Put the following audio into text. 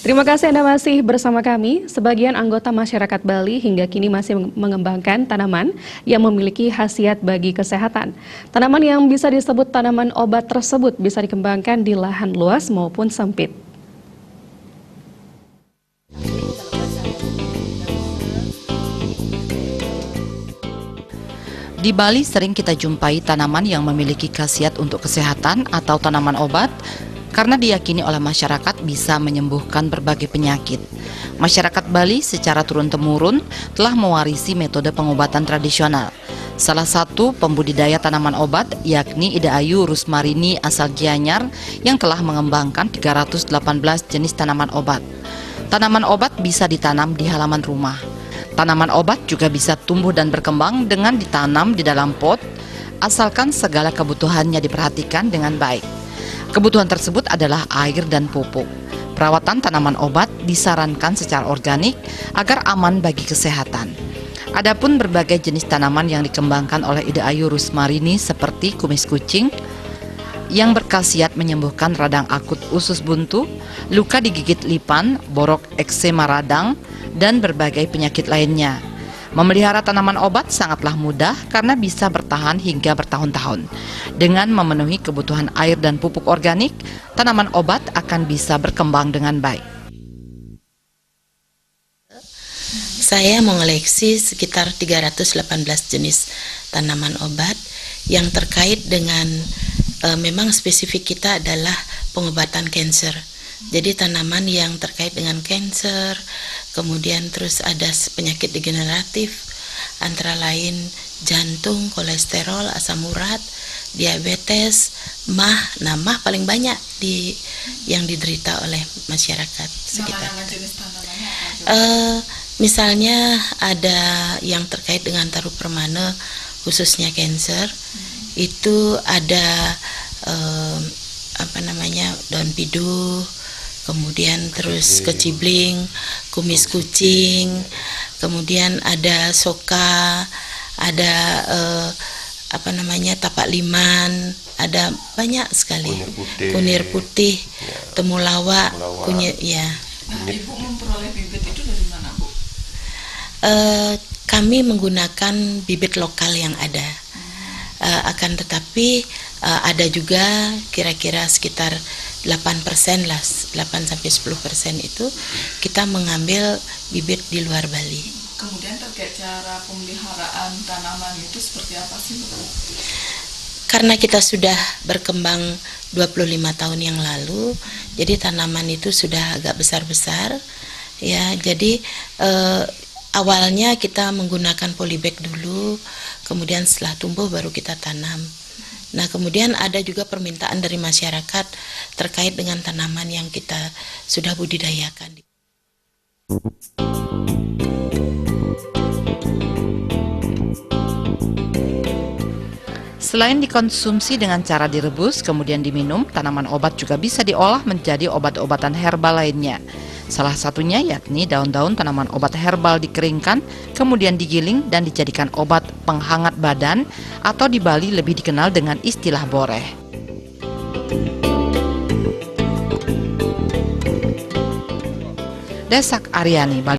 Terima kasih Anda masih bersama kami. Sebagian anggota masyarakat Bali hingga kini masih mengembangkan tanaman yang memiliki khasiat bagi kesehatan. Tanaman yang bisa disebut tanaman obat tersebut bisa dikembangkan di lahan luas maupun sempit. Di Bali sering kita jumpai tanaman yang memiliki khasiat untuk kesehatan atau tanaman obat karena diyakini oleh masyarakat bisa menyembuhkan berbagai penyakit. Masyarakat Bali secara turun-temurun telah mewarisi metode pengobatan tradisional. Salah satu pembudidaya tanaman obat yakni Ida Ayu Rusmarini asal Gianyar yang telah mengembangkan 318 jenis tanaman obat. Tanaman obat bisa ditanam di halaman rumah. Tanaman obat juga bisa tumbuh dan berkembang dengan ditanam di dalam pot, asalkan segala kebutuhannya diperhatikan dengan baik. Kebutuhan tersebut adalah air dan pupuk. Perawatan tanaman obat disarankan secara organik agar aman bagi kesehatan. Adapun berbagai jenis tanaman yang dikembangkan oleh Ida Ayu Rusmarini seperti kumis kucing, yang berkhasiat menyembuhkan radang akut usus buntu, luka digigit lipan, borok eksema radang, dan berbagai penyakit lainnya. Memelihara tanaman obat sangatlah mudah karena bisa bertahan hingga bertahun-tahun. Dengan memenuhi kebutuhan air dan pupuk organik, tanaman obat akan bisa berkembang dengan baik. Saya mengoleksi sekitar 318 jenis tanaman obat yang terkait dengan memang spesifik kita adalah pengobatan kanker. Jadi tanaman yang terkait dengan kanker, kemudian terus ada penyakit degeneratif, antara lain jantung, kolesterol, asam urat, diabetes, MAH. Nah, MAH paling banyak yang diderita oleh masyarakat sekitar. Misalnya ada yang terkait dengan taruh permane, khususnya kanker, itu ada daun piduh, kemudian terus kecibling, kumis kucing, kemudian ada soka, ada tapak liman, ada banyak sekali. Kunir putih, temulawak, kunyit ya. Nah, Ibu memperoleh bibit itu dari mana, Bu? Kami menggunakan bibit lokal yang ada. Akan tetapi ada juga kira-kira sekitar 8% lah, 8-10% itu kita mengambil bibit di luar Bali. Kemudian terkait cara pemeliharaan tanaman itu seperti apa sih, Bu? Karena kita sudah berkembang 25 tahun yang lalu, jadi tanaman itu sudah agak besar-besar, ya. Jadi awalnya kita menggunakan polybag dulu, kemudian setelah tumbuh baru kita tanam. Nah, kemudian ada juga permintaan dari masyarakat terkait dengan tanaman yang kita sudah budidayakan. Selain dikonsumsi dengan cara direbus, kemudian diminum, tanaman obat juga bisa diolah menjadi obat-obatan herbal lainnya. Salah satunya yakni daun-daun tanaman obat herbal dikeringkan, kemudian digiling dan dijadikan obat penghangat badan atau di Bali lebih dikenal dengan istilah boreh. Desak Aryani, Bali.